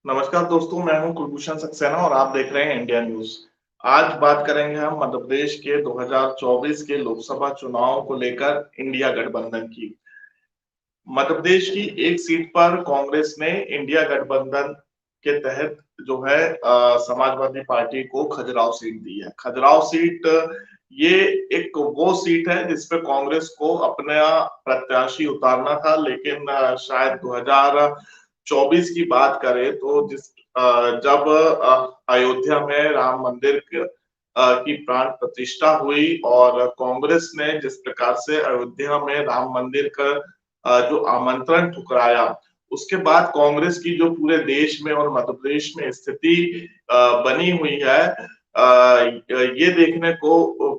नमस्कार दोस्तों, मैं हूं कुलभूषण सक्सेना और आप देख रहे हैं इंडिया न्यूज। आज बात करेंगे हम मध्य प्रदेश के 2024 के लोकसभा चुनाव को लेकर इंडिया गठबंधन की। मध्य प्रदेश की एक सीट पर कांग्रेस ने इंडिया गठबंधन के तहत जो है समाजवादी पार्टी को खजुराहो सीट दी है। खजुराहो सीट ये एक वो सीट है जिसपे कांग्रेस को अपना प्रत्याशी उतारना था, लेकिन शायद 2024 की बात करें तो जब अयोध्या में राम मंदिर की प्राण प्रतिष्ठा हुई और कांग्रेस ने जिस प्रकार से अयोध्या में राम मंदिर का जो आमंत्रण ठुकराया, उसके बाद कांग्रेस की जो पूरे देश में और मध्य प्रदेश में स्थिति बनी हुई है, ये देखने को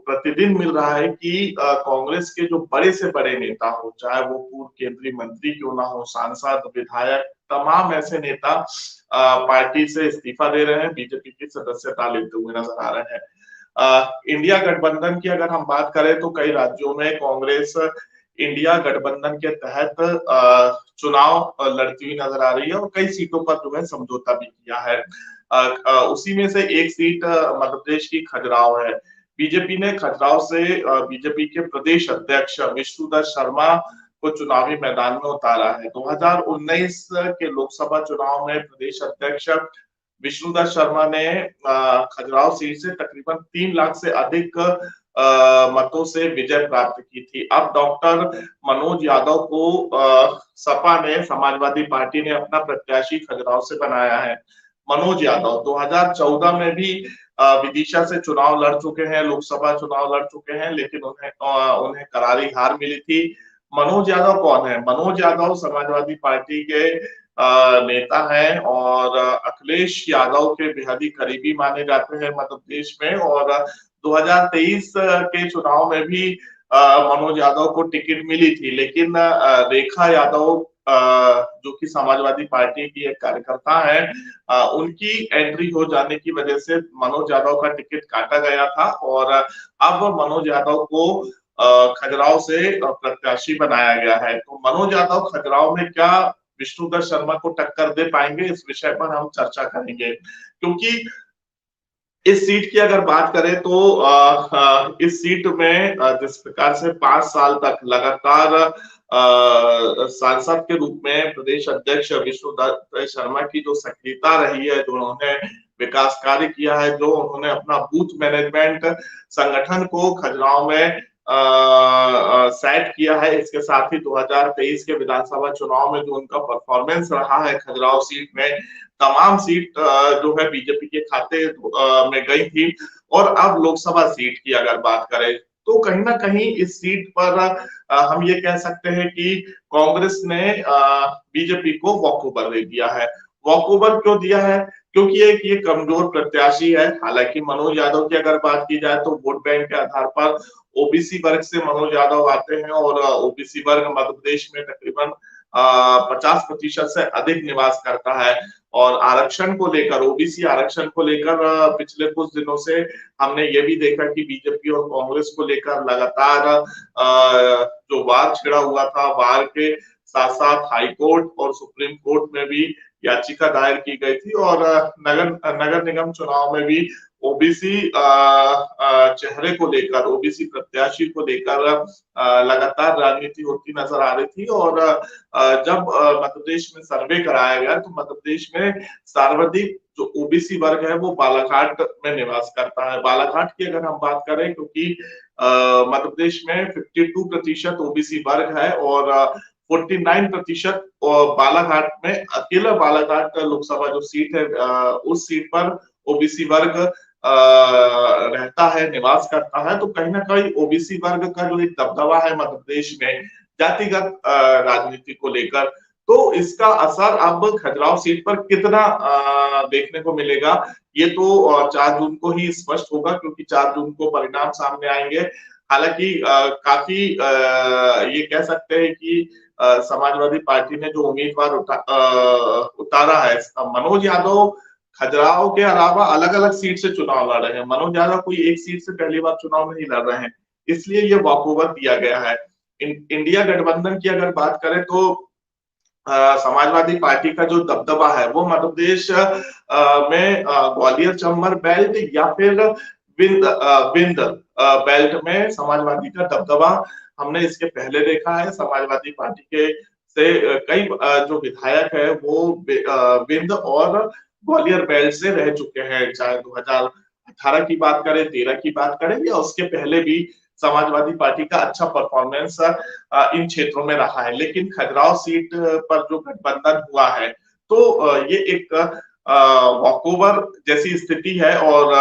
प्रतिदिन मिल रहा है कि कांग्रेस के जो बड़े से बड़े नेता हो, चाहे वो पूर्व केंद्रीय मंत्री क्यों ना हो, सांसद, विधायक, तमाम ऐसे नेता पार्टी से इस्तीफा दे रहे हैं, बीजेपी की सदस्यता लेते हुए नजर आ रहे हैं। इंडिया गठबंधन की अगर हम बात करें तो कई राज्यों में कांग्रेस इंडिया गठबंधन के तहत चुनाव लड़ती हुई नजर आ रही है और कई सीटों पर जो है समझौता भी किया है। उसी में से एक सीट मध्य प्रदेश की खजुराहो है। बीजेपी ने खजुराहो से बीजेपी के प्रदेश अध्यक्ष विष्णुदत्त शर्मा को चुनावी मैदान में उतारा है। 2019 के लोकसभा चुनाव में प्रदेश अध्यक्ष विष्णुदत्त शर्मा ने खजुराहो सीट से तकरीबन 3 लाख से अधिक मतों से विजय प्राप्त की थी। अब डॉक्टर मनोज यादव को सपा ने, समाजवादी पार्टी ने अपना प्रत्याशी खजुराहो से बनाया है। मनोज यादव 2014 में भी विदिशा से चुनाव लड़ चुके हैं, लोकसभा चुनाव लड़ चुके हैं, लेकिन उन्हें करारी हार मिली थी। मनोज यादव कौन है? मनोज यादव समाजवादी पार्टी के नेता हैं और अखिलेश यादव के बेहद ही करीबी माने जाते हैं मध्य प्रदेश में। और 2023 के चुनाव में भी मनोज यादव को टिकट मिली थी, लेकिन रेखा यादव जो कि समाजवादी पार्टी की एक कार्यकर्ता है, उनकी एंट्री हो जाने की वजह से मनोज यादव का टिकट काटा गया था और अब मनोज यादव को खजुराहो से प्रत्याशी बनाया गया है। तो मनोज यादव खजुराहो में क्या विष्णुदत्त शर्मा को टक्कर दे पाएंगे, इस विषय पर हम चर्चा करेंगे। क्योंकि इस सीट की अगर बात करें तो इस सीट में जिस प्रकार से 5 साल तक लगातार सांसद के रूप में प्रदेश अध्यक्ष विष्णुदत्त शर्मा की जो सक्रियता रही है, जो उन्होंने विकास कार्य किया है, जो उन्होंने अपना बूथ मैनेजमेंट संगठन को खजुराहो में सेट किया है, इसके साथ ही 2023 के विधानसभा चुनाव में जो उनका परफॉर्मेंस रहा है खजुराहो सीट में, तमाम सीट जो है बीजेपी के खाते में गई थी। और अब लोकसभा सीट की अगर बात करें तो कहीं ना कहीं इस सीट पर हम ये कह सकते हैं कि कांग्रेस ने बीजेपी को वॉकओवर दे दिया है। वॉकओवर क्यों दिया है? क्योंकि एक ये कमजोर प्रत्याशी है। हालांकि मनोज यादव की अगर बात की जाए तो वोट बैंक के आधार पर ओबीसी वर्ग से मनोज यादव आते हैं और ओबीसी वर्ग मध्य प्रदेश में तकरीबन 50% से अधिक निवास करता है। और आरक्षण को लेकर, ओबीसी आरक्षण को लेकर पिछले कुछ दिनों से हमने ये भी देखा कि बीजेपी और कांग्रेस को लेकर लगातार जो वार छिड़ा हुआ था, वार के साथ साथ हाई कोर्ट और सुप्रीम कोर्ट में भी याचिका दायर की गई थी और नगर निगम चुनाव में भी ओबीसी चेहरे को लेकर, ओबीसी प्रत्याशी को लेकर लगातार राजनीति होती नजर आ रही थी। और जब मध्य प्रदेश में सर्वे कराया गया तो मध्य प्रदेश में सर्वाधिक जो ओबीसी वर्ग है वो बालाघाट में निवास करता है। बालाघाट की अगर हम बात करें, क्योंकि मध्य प्रदेश में 52% ओबीसी वर्ग है और 49% बालाघाट में, अकेला बालाघाट लोकसभा जो सीट है उस सीट पर ओबीसी वर्ग रहता है, निवास करता है। तो कहीं ना कहीं ओबीसी वर्ग का जो एक दबदबा है मध्य प्रदेश में जातिगत राजनीति को लेकर, तो इसका असर अब खजुराहो सीट पर कितना देखने को मिलेगा, ये तो 4 जून को ही स्पष्ट होगा, क्योंकि 4 जून को परिणाम सामने आएंगे। हालांकि काफी ये कह सकते हैं कि समाजवादी पार्टी ने जो उम्मीदवार उतारा है, मनोज यादव खजुराहो के अलावा अलग अलग सीट से चुनाव लड़ रहे हैं। मनोज यादव कोई एक सीट से पहली बार चुनाव नहीं लड़ रहे हैं, इसलिए ये वॉकओवर दिया गया है। इंडिया गठबंधन की अगर बात करें तो समाजवादी पार्टी का जो दबदबा है वो मध्य प्रदेश में ग्वालियर चंबल बेल्ट या फिर विंध्य बेल्ट में समाजवादी का दबदबा हमने इसके पहले देखा है। समाजवादी पार्टी के से कई जो विधायक है वो विंध्य और ग्वालियर बेल्ट से रह चुके हैं, चाहे 2018 की बात करें, 13 की बात करें या उसके पहले भी समाजवादी पार्टी का अच्छा परफॉर्मेंस इन क्षेत्रों में रहा है। लेकिन खजुराहो सीट पर जो गठबंधन हुआ है तो ये एक वॉकओवर जैसी स्थिति है और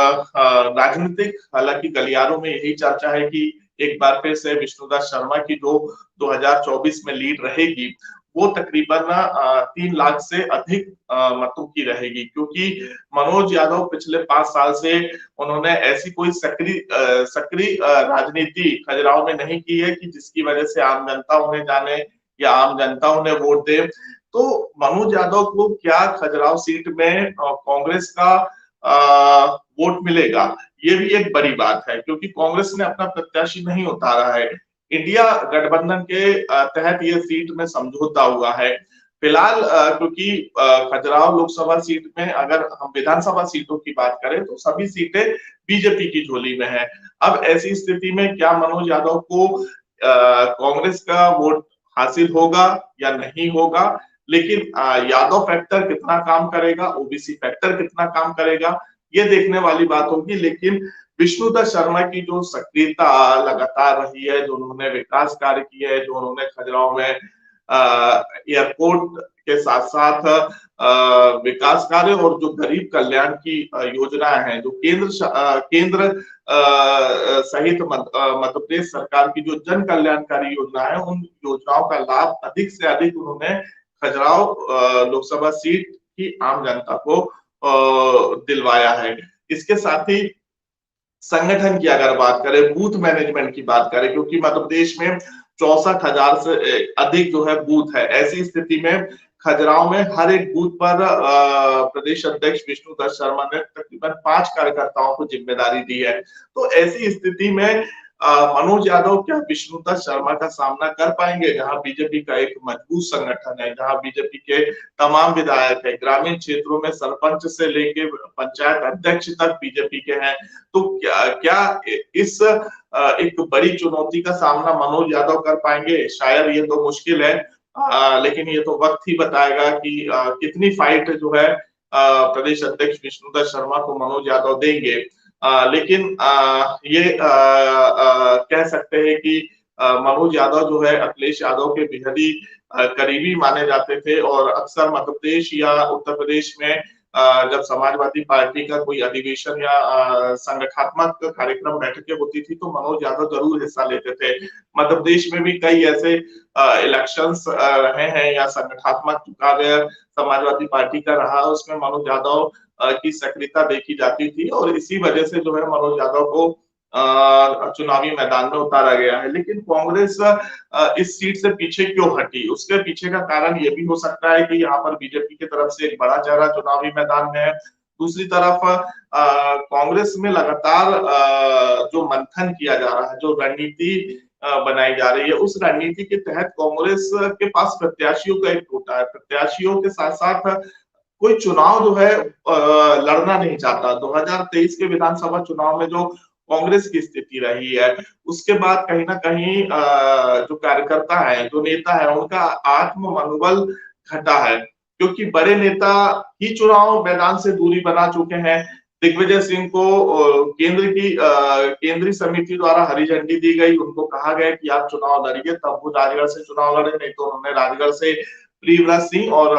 राजनीतिक हालांकि गलियारों में यही चर्चा है कि एक बार फिर से विष्णुदास शर्मा की जो 2024 में लीड रहेगी वो तकरीबन 3 लाख से अधिक मतों की रहेगी, क्योंकि मनोज यादव पिछले 5 साल से उन्होंने ऐसी कोई सक्रिय राजनीति खजुराहो में नहीं की है कि जिसकी वजह से आम जनता उन्हें जाने या आम जनता उन्हें वोट दे। तो मनोज यादव को क्या खजुराहो सीट में कांग्रेस का वोट मिलेगा, ये भी एक बड़ी बात है, क्योंकि कांग्रेस ने अपना प्रत्याशी नहीं उतारा है। इंडिया गठबंधन के तहत ये सीट में समझौता हुआ है फिलहाल, क्योंकि खजुराहो लोकसभा सीट में अगर हम विधानसभा सीटों की बात करें तो सभी सीटें बीजेपी की झोली में है। अब ऐसी स्थिति में क्या मनोज यादव को कांग्रेस का वोट हासिल होगा या नहीं होगा, लेकिन यादव फैक्टर कितना काम करेगा, ओबीसी फैक्टर कितना काम करेगा, ये देखने वाली बात होगी। लेकिन विष्णुदत्त शर्मा की जो सक्रियता लगातार रही है, जो उन्होंने विकास कार्य किए हैं, जो उन्होंने खजुराहो में एयरपोर्ट के साथ साथ विकास कार्य और जो गरीब कल्याण की योजना है, जो केंद्र सहित मध्य प्रदेश सरकार की जो जन कल्याणकारी योजना है, उन योजनाओं का लाभ अधिक से अधिक उन्होंने खजुराहो लोकसभा सीट की आम जनता को दिलवाया है। इसके साथ ही संगठन की अगर बात करें, बूथ मैनेजमेंट की बात करें, क्योंकि मध्य प्रदेश में 64,000 से अधिक जो है बूथ है, ऐसी स्थिति में खजुराहो में हर एक बूथ पर प्रदेश अध्यक्ष विष्णुदत्त शर्मा ने तकरीबन 5 कार्यकर्ताओं को जिम्मेदारी दी है। तो ऐसी स्थिति में मनोज यादव क्या विष्णुदत्त शर्मा का सामना कर पाएंगे, जहां बीजेपी का एक मजबूत संगठन है, जहां बीजेपी के तमाम विधायक है, ग्रामीण क्षेत्रों में सरपंच से लेके पंचायत अध्यक्ष तक बीजेपी के हैं। तो क्या इस एक बड़ी चुनौती का सामना मनोज यादव कर पाएंगे? शायद ये तो मुश्किल है, लेकिन ये तो वक्त ही बताएगा कि कितनी फाइट जो है प्रदेश अध्यक्ष विष्णुदत्त शर्मा को मनोज यादव देंगे। लेकिन ये कह सकते हैं कि मनोज यादव जो है अखिलेश यादव के बेहद ही करीबी माने जाते थे और अक्सर मध्य प्रदेश या उत्तर प्रदेश में जब समाजवादी पार्टी का कोई अधिवेशन या संगठनात्मक कार्यक्रम बैठकें होती थी तो मनोज यादव जरूर हिस्सा लेते थे। मध्य प्रदेश में भी कई ऐसे इलेक्शंस रहे हैं या संगठनात्मक कार्य समाजवादी पार्टी का रहा, उसमें मनोज यादव की सक्रियता देखी जाती थी और इसी वजह से जो है मनोज यादव को चुनावी मैदान में उतारा गया है। लेकिन कांग्रेस इस सीट से पीछे क्यों हटी, उसके पीछे का कारण ये भी हो सकता है कि यहाँ पर बीजेपी की तरफ से एक बड़ा चेहरा चुनावी मैदान में है। दूसरी तरफ कांग्रेस में लगातार जो मंथन किया जा रहा है, जो रणनीति बनाई जा रही है, उस रणनीति के तहत कांग्रेस के पास प्रत्याशियों का एक कोटा है। प्रत्याशियों के साथ साथ कोई चुनाव जो है लड़ना नहीं चाहता। 2023 के विधानसभा चुनाव में जो कांग्रेस की स्थिति रही है, उसके बाद कहीं ना कहीं जो कार्यकर्ता है, जो नेता है, उनका आत्म मनोबल घटा है, क्योंकि बड़े नेता ही चुनाव मैदान से दूरी बना चुके हैं। दिग्विजय सिंह को केंद्रीय समिति द्वारा हरी झंडी दी गई, उनको कहा गया कि आप चुनाव लड़िए, तब वो राजगढ़ से चुनाव लड़े, नहीं तो उन्होंने राजगढ़ से प्रियव्रत सिंह और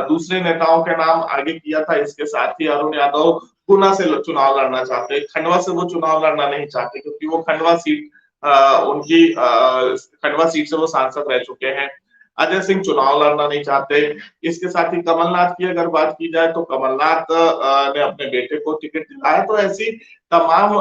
दूसरे नेताओं के नाम आगे किया था। इसके साथ ही अरुण यादव गुना से चुनाव लड़ना चाहते, खंडवा से वो चुनाव लड़ना नहीं चाहते, क्योंकि वो खंडवा सीट उनकी खंडवा सीट से वो सांसद रह चुके हैं। अजय सिंह चुनाव लड़ना नहीं चाहते। इसके साथ ही कमलनाथ की अगर बात की जाए तो कमलनाथ ने अपने बेटे को टिकट दिलाया। तो ऐसी तमाम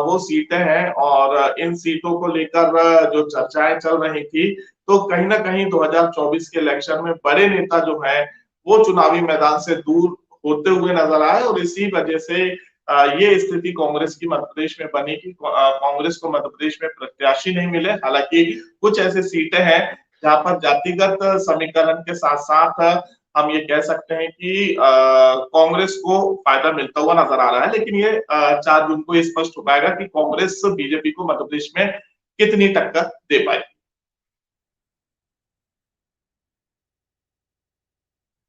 वो सीटें हैं और इन सीटों को लेकर जो चर्चाएं चल रही थी, तो कहीं ना कहीं 2024 के इलेक्शन में बड़े नेता जो है वो चुनावी मैदान से दूर होते हुए नजर आए और इसी वजह से ये स्थिति कांग्रेस की मध्य प्रदेश में बनी कि कांग्रेस को मध्य प्रदेश में प्रत्याशी नहीं मिले। हालांकि कुछ ऐसे सीटें हैं जहां पर जातिगत समीकरण के साथ साथ हम ये कह सकते हैं कि कांग्रेस को फायदा मिलता हुआ नजर आ रहा है। लेकिन ये 4 जून को स्पष्ट हो पाएगा कि कांग्रेस बीजेपी को मध्य प्रदेश में कितनी टक्कर दे पाएगी।